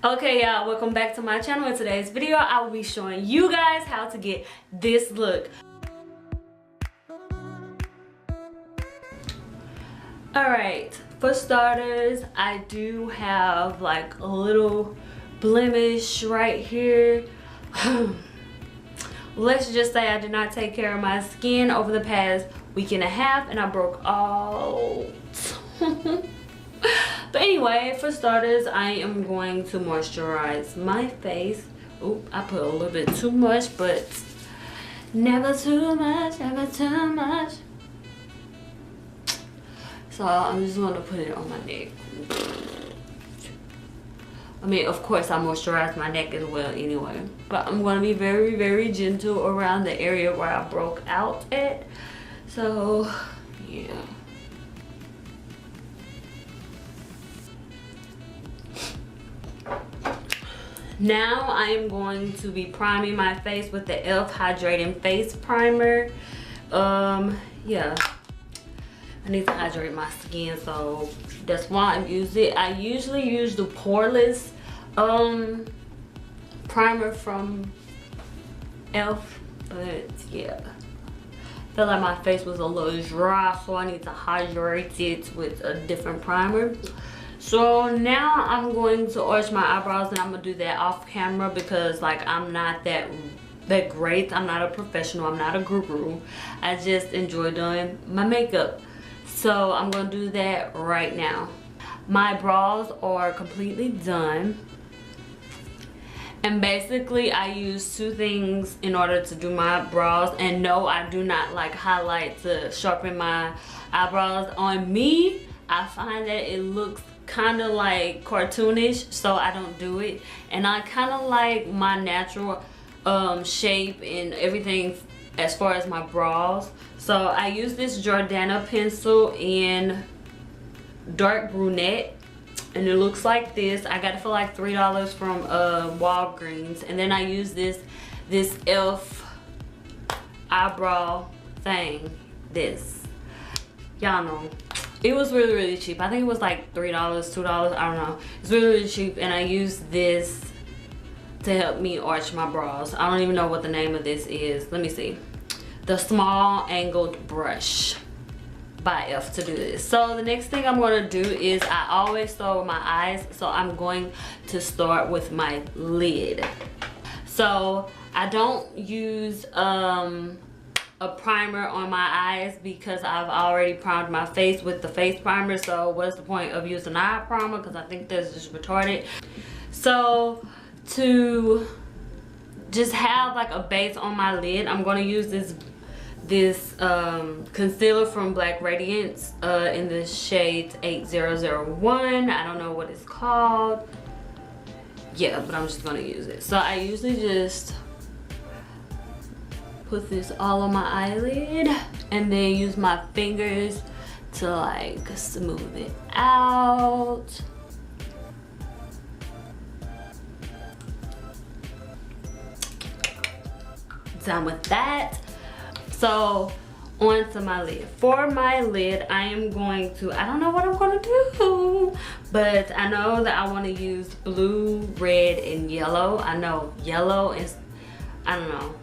Okay, y'all, welcome back to my channel. In today's video, I will be showing you guys how to get this look. Alright, for starters, I do have like a little blemish right here. Let's just say I did not take care of my skin over the past week and a half and I broke out. But anyway, for starters, I am going to moisturize my face. Oop, I put a little bit too much, but never too much, never too much. So I'm just gonna put it on my neck. I mean, of course, I moisturize my neck as well anyway. But I'm gonna be very, very gentle around the area where I broke out at. So, yeah. Now I am going to be priming my face with the e.l.f. Hydrating Face Primer. Yeah. I need to hydrate my skin, so that's why I use it. I usually use the poreless primer from e.l.f. But yeah. I feel like my face was a little dry, so I need to hydrate it with a different primer. So now I'm going to arch my eyebrows, and I'm gonna do that off camera because like I'm not that great. I'm not a professional, I'm not a guru. I just enjoy doing my makeup. So I'm gonna do that right now. My brows are completely done. And basically I use two things in order to do my brows. And no, I do not like highlight to sharpen my eyebrows. On me, I find that it looks kind of like cartoonish, so I don't do it. And I kind of like my natural shape and everything as far as my brows. So I use this Jordana pencil in dark brunette, and it looks like this. I got it for like $3 from Walgreens. And then I use this e.l.f. eyebrow thing. This, y'all know. It was really, really cheap. I think it was like $3, $2, I don't know. It's really, really cheap, and I use this to help me arch my brows. I don't even know what the name of this is. Let me see. The Small Angled Brush by e.l.f. to do this. So the next thing I'm gonna do is I always start with my eyes, so I'm going to start with my lid. So I don't use a primer on my eyes because I've already primed my face with the face primer. So what's the point of using eye primer? Because I think that's just retarded. So to just have like a base on my lid, I'm going to use this concealer from Black Radiance in the shade 8001. I don't know what it's called. Yeah, but I'm just going to use it. So I usually just put this all on my eyelid and then use my fingers to like smooth it out. Done with that. So onto my lid. For my lid, I am going to, I don't know what I'm gonna do, but I know that I want to use blue, red, and yellow. I know yellow is, I don't know.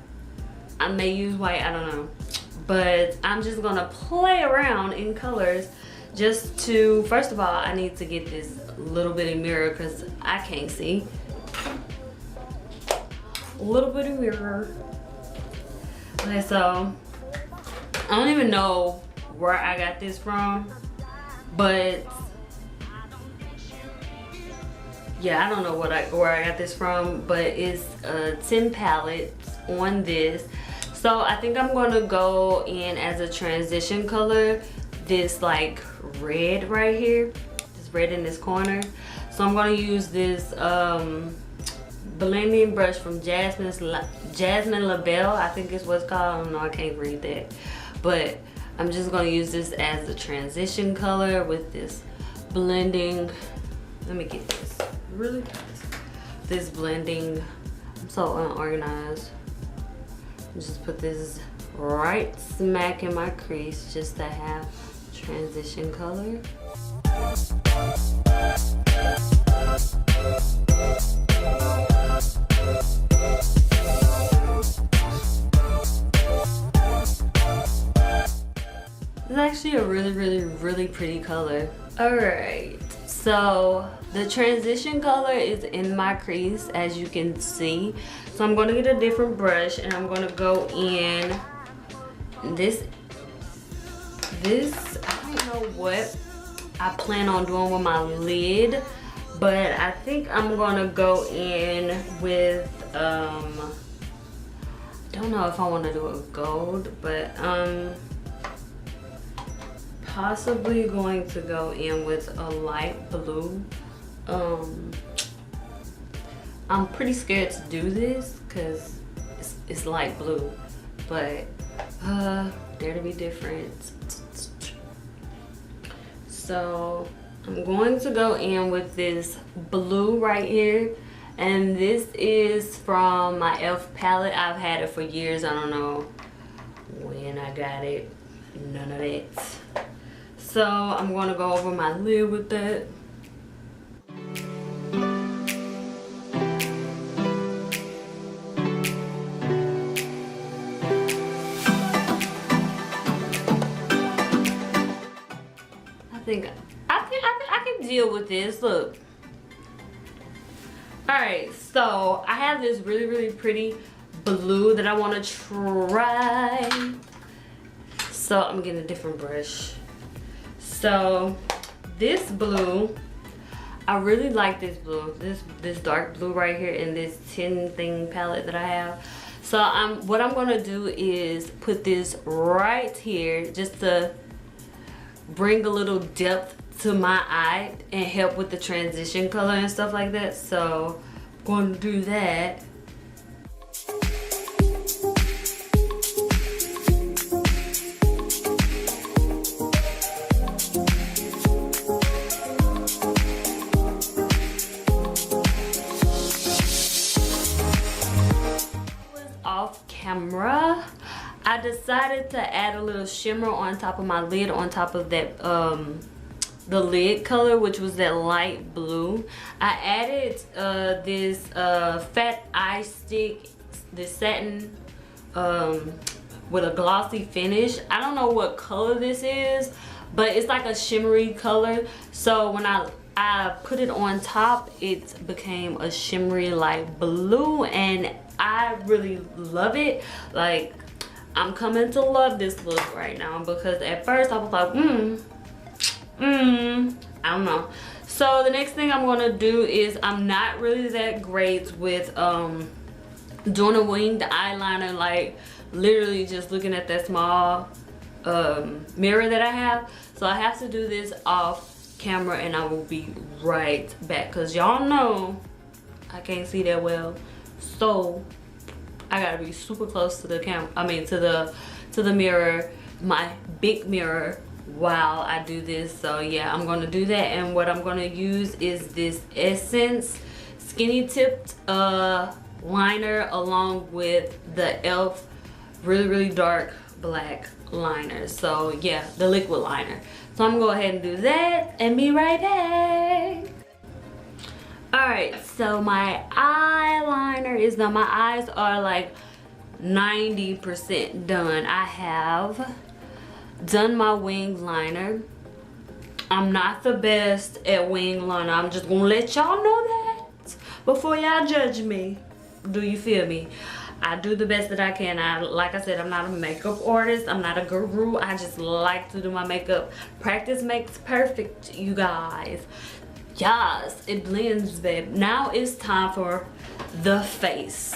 I may use white, I don't know. But I'm just gonna play around in colors just to, first of all, I need to get this little bitty mirror because I can't see. Little bitty mirror. Okay, so I don't even know where I got this from, but yeah, I don't know where I got this from, but it's 10 palettes on this. So I think I'm gonna go in as a transition color, this like red right here, this red in this corner. So I'm gonna use this blending brush from Jasmine LaBelle, I think is what's called. I don't know, I can't read that. But I'm just gonna use this as a transition color with this blending. Let me get this really fast. This blending, I'm so unorganized. Just put this right smack in my crease just to have transition color. It's actually a really pretty color. Alright, so the transition color is in my crease, as you can see. So I'm gonna get a different brush and I'm gonna go in this I don't know what I plan on doing with my lid, but I think I'm gonna go in with don't know if I want to do a gold, but possibly going to go in with a light blue. I'm pretty scared to do this because it's light blue, but dare to be different. So I'm going to go in with this blue right here, and this is from my e.l.f. palette. I've had it for years. I don't know when I got it, none of that. So I'm going to go over my lid with that. I can deal with this. Look. Alright, so I have this really pretty blue that I want to try. So I'm getting a different brush. So this blue, I really like this blue. This dark blue right here in this 10 thing palette that I have. So what I'm gonna do is put this right here just to bring a little depth to my eye and help with the transition color and stuff like that. So I'm going to do that. Off camera, I decided to add a little shimmer on top of my lid, on top of that the lid color, which was that light blue. I added this fat eye stick, this satin with a glossy finish. I don't know what color this is, but it's like a shimmery color. So when I put it on top, it became a shimmery light blue, and I really love it. Like, I'm coming to love this look right now, because at first I was like, I don't know. So the next thing I'm gonna do is, I'm not really that great with doing a winged eyeliner, like literally just looking at that small mirror that I have. So I have to do this off camera, and I will be right back, because y'all know I can't see that well. So I gotta be super close to the camera, I mean to the mirror, my big mirror, while I do this. So yeah, I'm gonna do that, and what I'm gonna use is this Essence skinny tipped liner, along with the e.l.f. really dark black liner. So yeah, the liquid liner. So I'm gonna go ahead and do that and be right back. Alright, so my eyeliner is done. My eyes are like 90% done. I have done my wing liner. I'm not the best at wing liner. I'm just gonna let y'all know that before y'all judge me. Do you feel me? I do the best that I can. Like I said, I'm not a makeup artist. I'm not a guru. I just like to do my makeup. Practice makes perfect, you guys. Yes, it blends, babe. Now it's time for the face,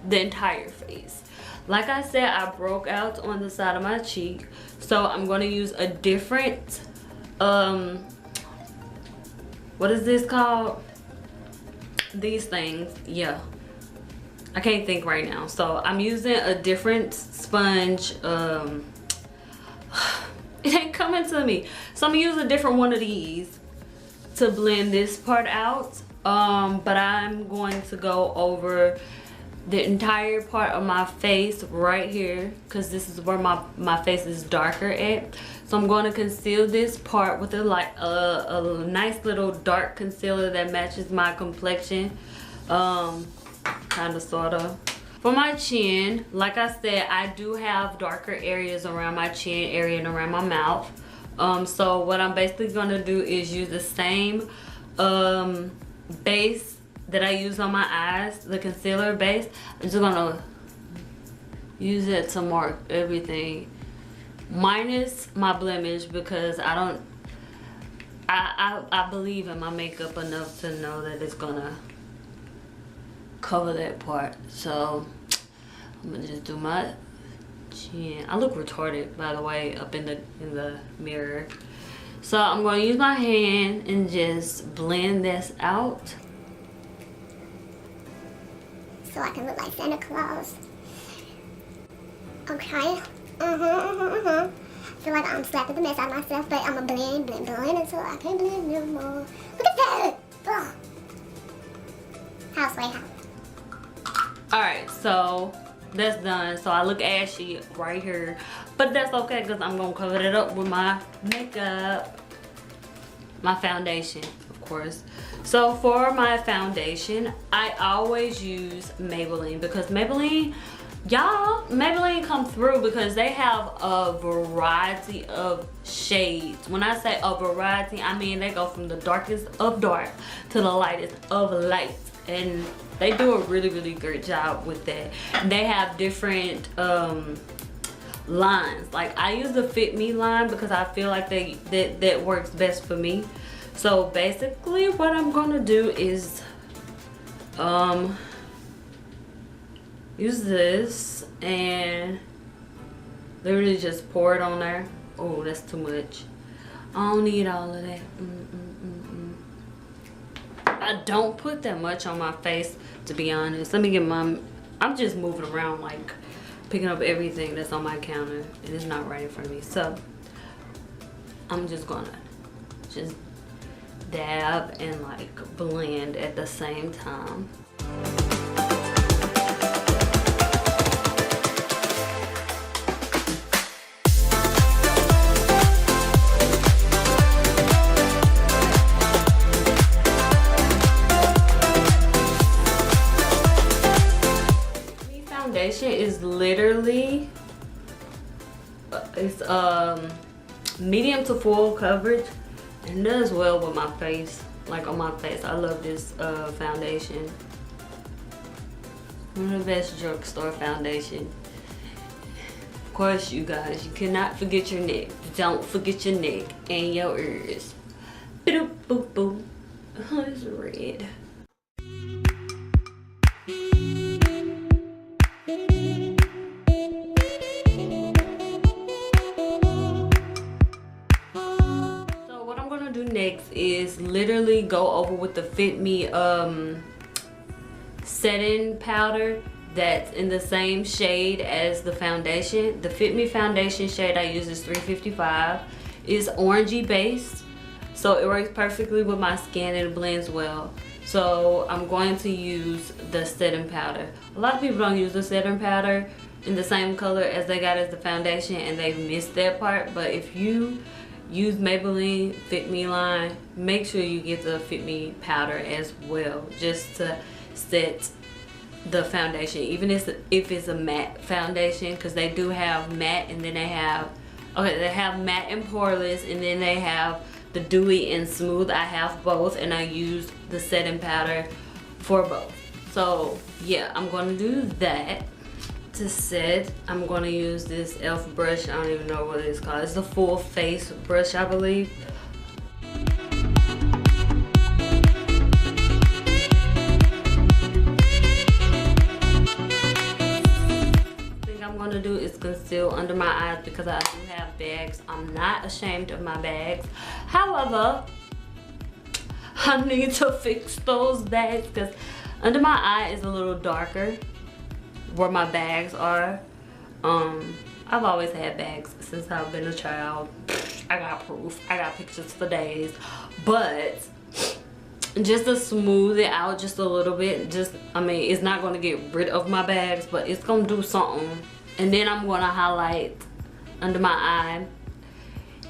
the entire face. Like I said, I broke out on the side of my cheek, so I'm going to use a different what is this called? These things, yeah, I can't think right now. So I'm using a different sponge. It ain't coming to me, so I'm gonna use a different one of these to blend this part out. But I'm going to go over the entire part of my face right here, because this is where my face is darker at. So I'm going to conceal this part with a nice little dark concealer that matches my complexion, kind of sort of. For my chin, like I said, I do have darker areas around my chin area and around my mouth. So what I'm basically gonna do is use the same base that I use on my eyes, the concealer base. I'm just gonna use it to mark everything, minus my blemish, because I believe in my makeup enough to know that it's gonna cover that part. So I'm gonna just do my chin. I look retarded, by the way, up in the mirror. So I'm gonna use my hand and just blend this out, so I can look like Santa Claus. Okay. Feel like I'm slapping the mess out of myself, but I'm gonna blend until I can't blend no more. Look at that! Ugh. Houseway. Alright, so that's done. So I look ashy right here, but that's okay because I'm gonna cover it up with my makeup, my foundation, of course. So for my foundation, I always use Maybelline, because Maybelline, y'all, Maybelline come through because they have a variety of shades. When I say a variety, I mean they go from the darkest of dark to the lightest of light, and they do a really great job with that. They have different lines. Like I use the Fit Me line because I feel like that works best for me. So basically what I'm gonna do is use this and literally just pour it on there. Oh, that's too much. I don't need all of that. I don't put that much on my face, to be honest. Let me get my, I'm just moving around, like picking up everything that's on my counter, and it's not right in front of me. So I'm just gonna just dab and like blend at the same time. Is literally it's medium to full coverage and does well with my face, like on my face. I love this foundation. One of the best drugstore foundation. Of course, you guys, you cannot forget your neck. Don't forget your neck and your ears. Boop boop boop. Oh, it's red. Next is literally go over with the Fit Me setting powder that's in the same shade as the foundation. The Fit Me foundation shade I use is 355. It's orangey based, so it works perfectly with my skin and it blends well. So I'm going to use the setting powder. A lot of people don't use the setting powder in the same color as they got as the foundation, and they missed that part. But if you use Maybelline Fit Me line, make sure you get the Fit Me powder as well, just to set the foundation, even if it's a matte foundation, because they do have matte, and then they have matte and poreless, and then they have the dewy and smooth. I have both, and I use the setting powder for both. So yeah, I'm gonna do that. To set, I'm going to use this e.l.f. brush. I don't even know what it's called. It's the full face brush, I believe. The thing I'm going to do is conceal under my eyes because I do have bags. I'm not ashamed of my bags. However, I need to fix those bags because under my eye is a little darker where my bags are. I've always had bags since I've been a child. I got proof. I got pictures for days. But just to smooth it out just a little bit, I mean, it's not going to get rid of my bags, but it's going to do something. And then I'm going to highlight under my eye.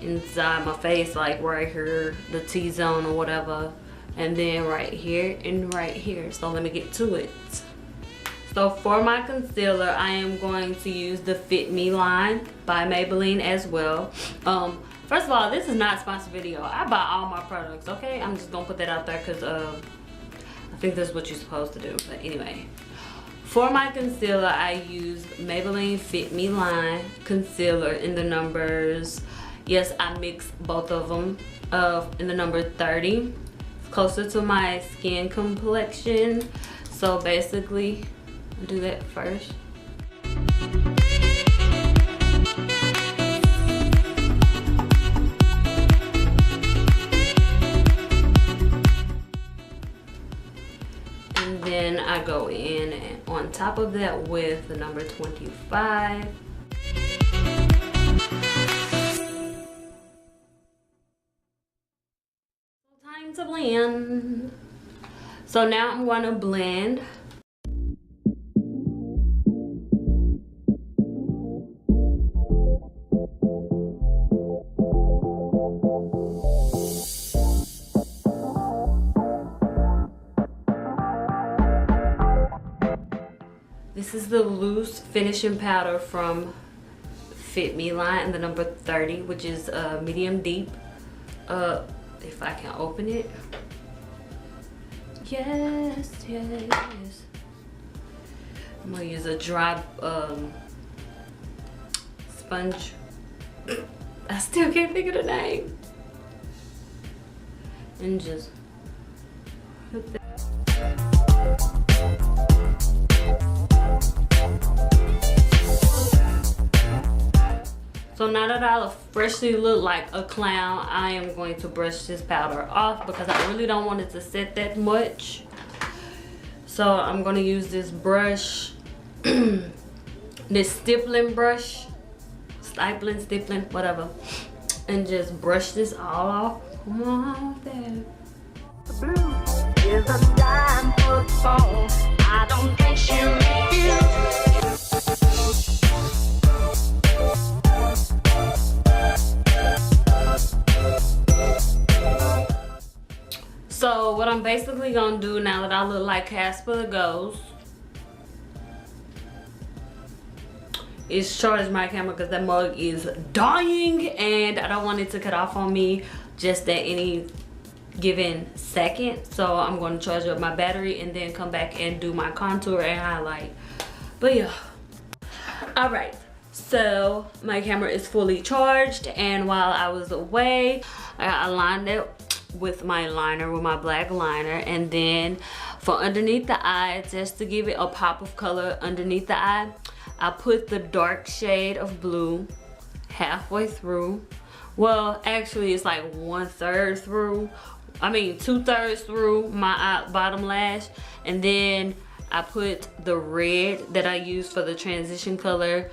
inside my face, like right here, the T-zone or whatever, and then right here and right here. So let me get to it. So for my concealer, I am going to use the Fit Me line by Maybelline as well. First of all, this is not a sponsored video. I buy all my products, okay? I'm just gonna put that out there because I think that's what you're supposed to do. But anyway, for my concealer, I use Maybelline Fit Me line concealer in the numbers. Yes, I mixed both of them in the number 30. It's closer to my skin complexion. So basically, I'll do that first. And then I go in and on top of that with the number 25. Time to blend. So now I'm going to blend. This is the loose finishing powder from Fit Me line in the number 30, which is medium deep. If I can open it. Yes, yes. I'm gonna use a dry sponge. I still can't think of the name. And just put that. So now that I freshly look like a clown, I am going to brush this powder off because I really don't want it to set that much. So I'm going to use this brush, this stippling brush, stippling, whatever, and just brush this all off. Come on there. The blue is a dime for phone. I don't think she really So what I'm basically gonna do now that I look like Casper the Ghost is charge my camera because that mug is dying and I don't want it to cut off on me just at any given second. So I'm going to charge up my battery and then come back and do my contour and highlight. But yeah, all right. So my camera is fully charged, and while I was away, I aligned it with my liner, with my black liner, and then for underneath the eye, just to give it a pop of color underneath the eye, I put the dark shade of blue halfway through. Well, actually it's like 1/3 through. I mean 2/3 through my bottom lash, and then I put the red that I used for the transition color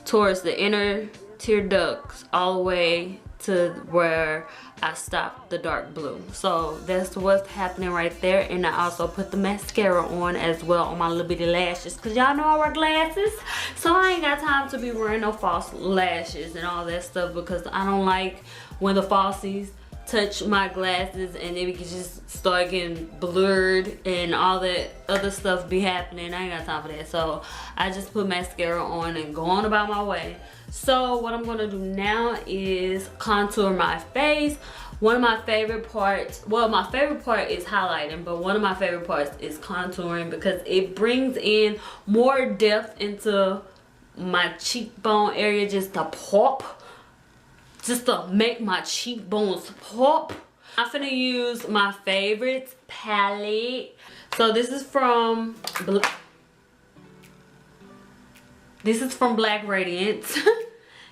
towards the inner tear ducts all the way to where I stopped the dark blue. So that's what's happening right there. And I also put the mascara on as well on my little bitty lashes, because y'all know I wear glasses, so I ain't got time to be wearing no false lashes and all that stuff, because I don't like when the falsies touch my glasses and it can just start getting blurred and all that other stuff be happening. I ain't got time for that. So I just put mascara on and go on about my way. So what I'm gonna do now is contour my face. One of my favorite parts, well, my favorite part is highlighting, but one of my favorite parts is contouring because it brings in more depth into my cheekbone area, just to pop, just to make my cheekbones pop. I'm finna use my favorite palette. So this is from Black Radiance.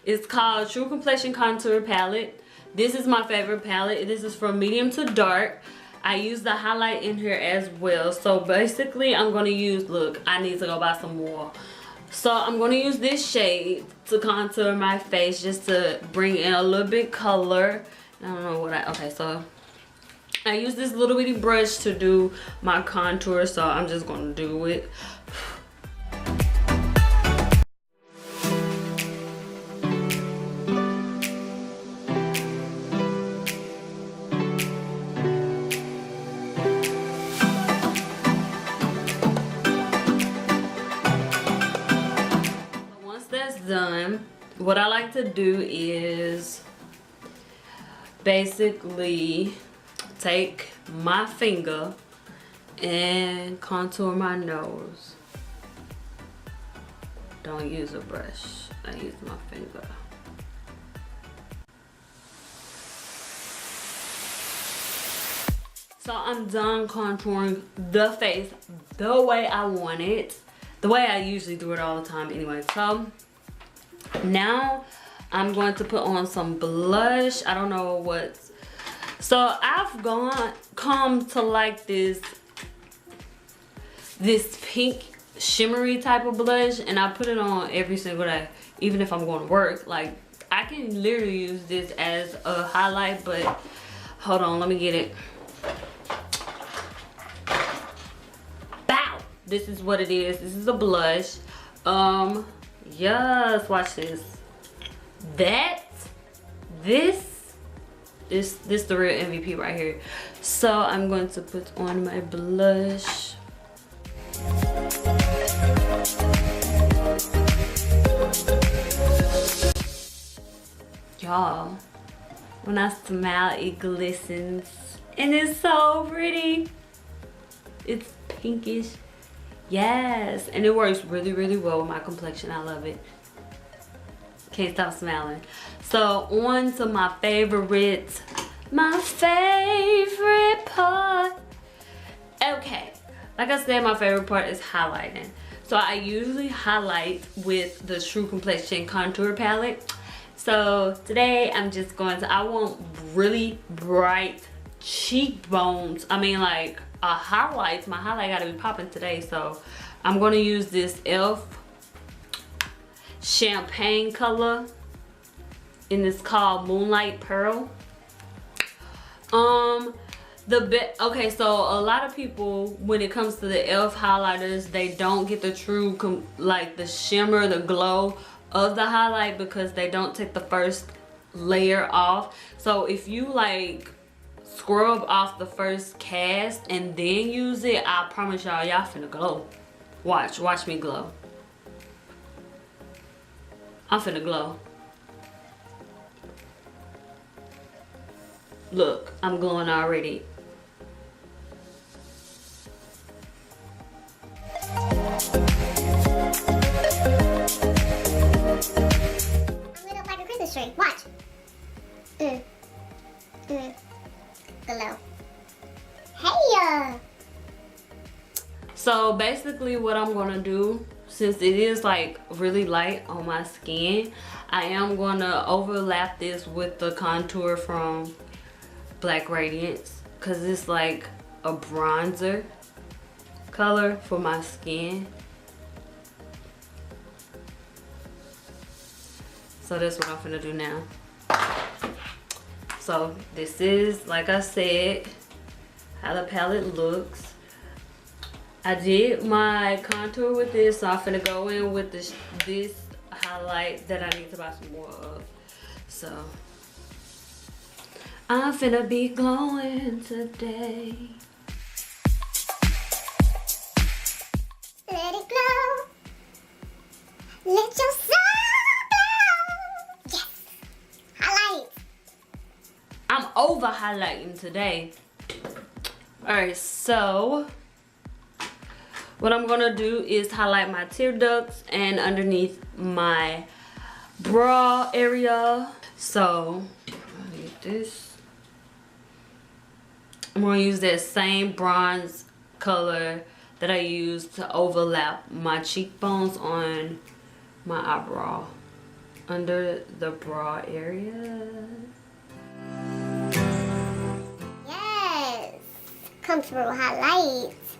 It's called True Complexion Contour Palette. This is my favorite palette. This is from medium to dark. I use the highlight in here as well. So basically I'm gonna use, look, I need to go buy some more. So I'm gonna use this shade to contour my face, just to bring in a little bit color. I don't know what okay, so I use this little bitty brush to do my contour, so I'm just gonna do it. what I like to do is basically take my finger and contour my nose. Don't use a brush, I use my finger. So I'm done contouring the face the way I want it. The way I usually do it all the time anyway. So now I'm going to put on some blush. I don't know what. So I've come to like this pink shimmery type of blush, and I put it on every single day, even if I'm going to work. Like, I can literally use this as a highlight, but hold on, let me get it. Bow! This is what it is. This is a blush. Yes, watch this. This the real MVP right here. So I'm going to put on my blush. Y'all, when I smile, it glistens and it's so pretty. It's pinkish. Yes, and it works really, really well with my complexion. I love it. Can't stop smiling. So on to my favorite part. Okay, like I said, my favorite part is highlighting. So I usually highlight with the True Complexion contour palette. So today I'm just going to, I want really bright cheekbones. I mean, like highlights. My highlight gotta be popping today. So I'm gonna use this e.l.f. champagne color, and it's called Moonlight Pearl. Okay, so a lot of people, when it comes to the e.l.f. highlighters, they don't get the true like the shimmer, the glow of the highlight, because they don't take the first layer off. So if you like scrub off the first cast and then use it, I promise y'all finna glow. Watch me glow. I'm finna glow. Look, I'm glowing already. Tree. Watch. Glow. Hey. So basically what I'm gonna do, since it is like really light on my skin, I am gonna overlap this with the contour from Black Radiance, because it's like a bronzer color for my skin. So that's what I'm finna do now. So this is, like I said, how the palette looks. I did my contour with this, so I'm finna go in with this highlight that I need to buy some more of. So I'm finna be glowing today. Let it glow. Let your soul. I'm over highlighting today. Alright, so what I'm gonna do is highlight my tear ducts and underneath my bra area. So I need this. I'm gonna use that same bronze color that I used to overlap my cheekbones on my eyebrow under the bra area. Yes, comfortable highlights.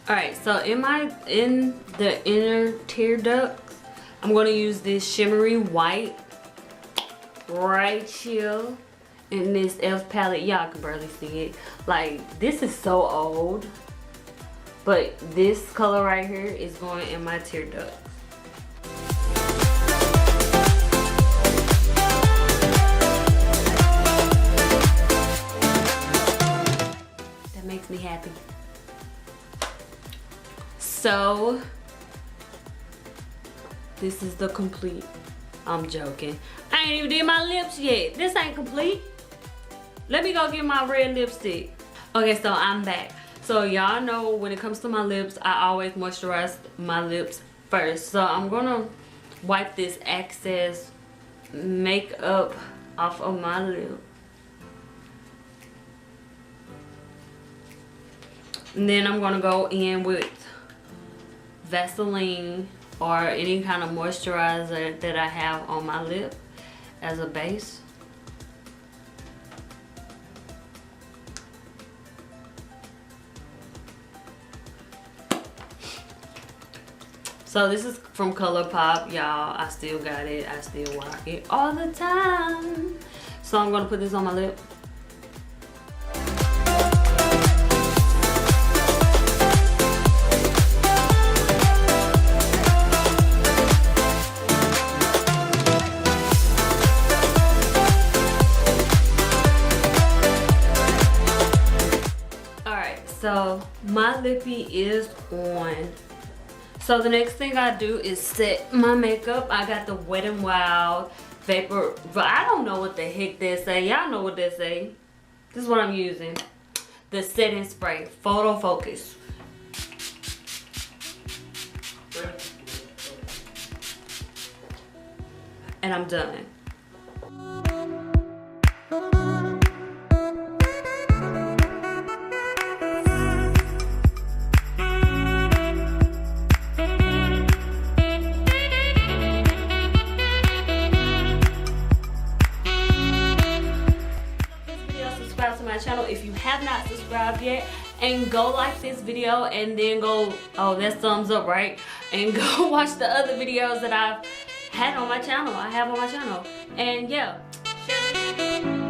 Alright, so in the inner tear ducts, I'm going to use this shimmery white right here in this e.l.f. palette. Y'all can barely see it. Like, this is so old. But this color right here is going in my tear duct. me happy. So this is the complete. I'm joking. I ain't even did my lips yet. This ain't complete. Let me go get my red lipstick. Okay, so I'm back. So y'all know when it comes to my lips, I always moisturize my lips first. So I'm gonna wipe this excess makeup off of my lip. And then I'm gonna go in with Vaseline or any kind of moisturizer that I have on my lip as a base. So this is from ColourPop, y'all. I still got it. I still rock it all the time. So I'm gonna put this on my lip. Alright, so my lippy is on. So the next thing I do is set my makeup. I got the Wet n Wild Vapor, but I don't know what the heck they say. Y'all know what they say. This is what I'm using. The setting spray, Photo Focus. And I'm done. To my channel if you have not subscribed yet, and go like this video and then go, oh, that's thumbs up, right? And go watch the other videos that I've had on my channel. And yeah, share this video.